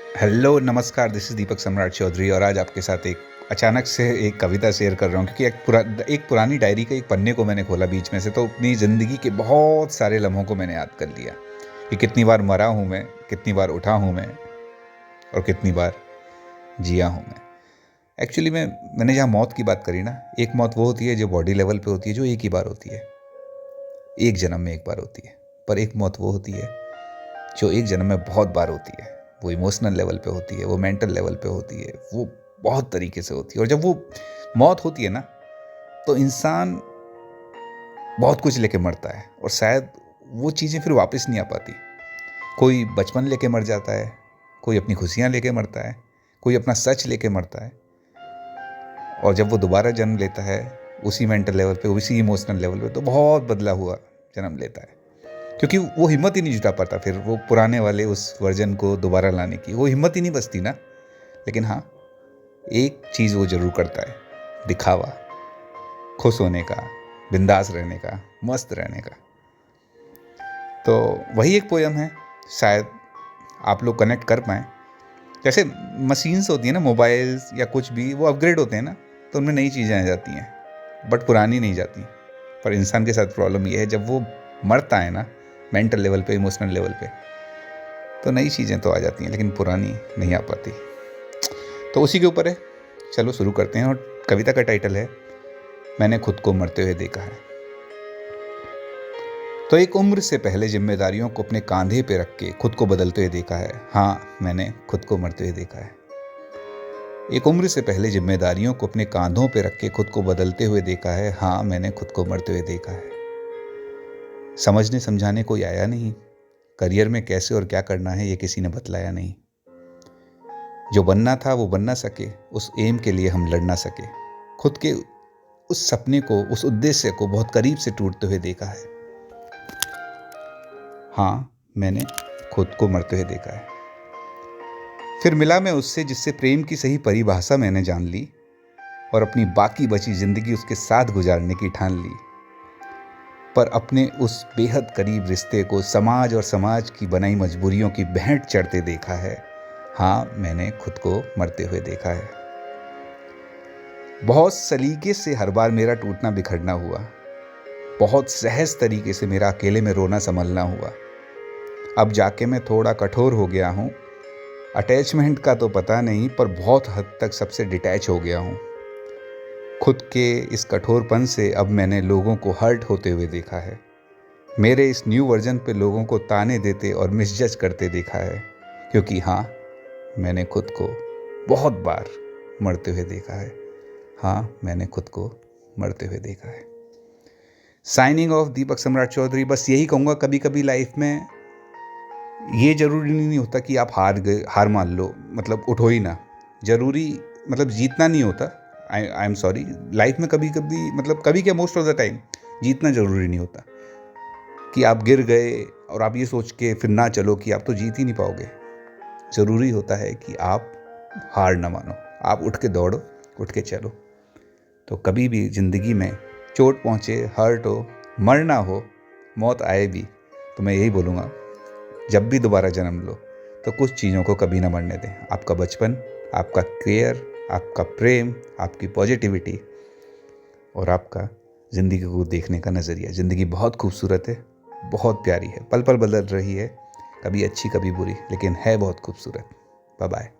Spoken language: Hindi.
हेलो, नमस्कार, दिस इज़ दीपक सम्राट चौधरी और आज आपके साथ एक अचानक से एक कविता शेयर कर रहा हूँ क्योंकि एक पुरानी डायरी के एक पन्ने को मैंने खोला बीच में से, तो अपनी ज़िंदगी के बहुत सारे लम्हों को मैंने याद कर लिया कि कितनी बार मरा हूँ मैं, कितनी बार उठा हूँ मैं और कितनी बार जिया हूँ मैं। एक्चुअली मैंने जहाँ मौत की बात करी ना, एक मौत वो होती है जो बॉडी लेवल पे होती है, जो एक ही बार होती है, एक जन्म में एक बार होती है। पर एक मौत वो होती है जो एक जन्म में बहुत बार होती है। वो इमोशनल लेवल पे होती है, वो मेंटल लेवल पे होती है, वो बहुत तरीके से होती है। और जब वो मौत होती है ना, तो इंसान बहुत कुछ लेके मरता है और शायद वो चीज़ें फिर वापस नहीं आ पाती। कोई बचपन लेके मर जाता है, कोई अपनी खुशियाँ लेके मरता है, कोई अपना सच लेके मरता है। और जब वो दोबारा जन्म लेता है उसी मेंटल लेवल पे, उसी इमोशनल लेवल पे, तो बहुत बदला हुआ जन्म लेता है, क्योंकि वो हिम्मत ही नहीं जुटा पाता फिर वो पुराने वाले उस वर्जन को दोबारा लाने की। वो हिम्मत ही नहीं बचती ना। लेकिन हाँ, एक चीज़ वो ज़रूर करता है, दिखावा, खुश होने का, बिंदास रहने का, मस्त रहने का। तो वही एक पोयम है, शायद आप लोग कनेक्ट कर पाएँ। जैसे मशीन्स होती हैं ना, मोबाइल्स या कुछ भी, वो अपग्रेड होते हैं ना, तो उनमें नई चीज़ें आ जाती हैं, बट पुरानी नहीं जाती। पर इंसान के साथ प्रॉब्लम ये है, जब वो मरता है ना मेंटल लेवल पे, इमोशनल लेवल पे, तो नई चीज़ें तो आ जाती हैं लेकिन पुरानी नहीं आ पाती। तो उसी के ऊपर है, चलो शुरू करते हैं। और कविता का टाइटल है, मैंने खुद को मरते हुए देखा है। तो एक उम्र से पहले जिम्मेदारियों को अपने कांधे पे रख के खुद को बदलते हुए देखा है। हाँ, मैंने खुद को मरते हुए देखा है। एक उम्र से पहले जिम्मेदारियों को अपने कांधों पे रख के खुद को बदलते हुए देखा है। हाँ, मैंने खुद को मरते हुए देखा है। समझने समझाने कोई आया नहीं, करियर में कैसे और क्या करना है ये किसी ने बतलाया नहीं। जो बनना था वो बन ना सके, उस एम के लिए हम लड़ ना सके। खुद के उस सपने को, उस उद्देश्य को बहुत करीब से टूटते हुए देखा है। हाँ, मैंने खुद को मरते हुए देखा है। फिर मिला मैं उससे जिससे प्रेम की सही परिभाषा मैंने जान ली और अपनी बाकी बची जिंदगी उसके साथ गुजारने की ठान ली। पर अपने उस बेहद करीब रिश्ते को समाज और समाज की बनाई मजबूरियों की भेंट चढ़ते देखा है। हाँ, मैंने खुद को मरते हुए देखा है। बहुत सलीके से हर बार मेरा टूटना बिखरना हुआ, बहुत सहज तरीके से मेरा अकेले में रोना संभलना हुआ। अब जाके मैं थोड़ा कठोर हो गया हूँ, अटैचमेंट का तो पता नहीं, पर बहुत हद तक सबसे डिटैच हो गया हूँ। खुद के इस कठोरपन से अब मैंने लोगों को हर्ट होते हुए देखा है। मेरे इस न्यू वर्जन पे लोगों को ताने देते और मिसजज करते देखा है, क्योंकि हाँ, मैंने खुद को बहुत बार मरते हुए देखा है। हाँ, मैंने खुद को मरते हुए देखा है। साइनिंग ऑफ, दीपक सम्राट चौधरी। बस यही कहूँगा, कभी कभी लाइफ में ये ज़रूरी नहीं होता कि आप हार मान लो, मतलब उठो ही ना। ज़रूरी मतलब जीतना नहीं होता। आई एम सॉरी, लाइफ में कभी कभी, मतलब कभी क्या, मोस्ट ऑफ द टाइम जीतना ज़रूरी नहीं होता कि आप गिर गए और आप ये सोच के फिर ना चलो कि आप तो जीत ही नहीं पाओगे। ज़रूरी होता है कि आप हार ना मानो, आप उठ के दौड़ो, उठ के चलो। तो कभी भी ज़िंदगी में चोट पहुँचे, हर्ट हो, मरना हो, मौत आए भी, तो मैं यही बोलूँगा, जब भी दोबारा जन्म लो तो कुछ चीज़ों को कभी ना मरने दें। आपका बचपन, आपका केयर, आपका प्रेम, आपकी पॉजिटिविटी और आपका ज़िंदगी को देखने का नज़रिया। ज़िंदगी बहुत खूबसूरत है, बहुत प्यारी है, पल पल बदल रही है, कभी अच्छी कभी बुरी, लेकिन है बहुत खूबसूरत। Bye bye.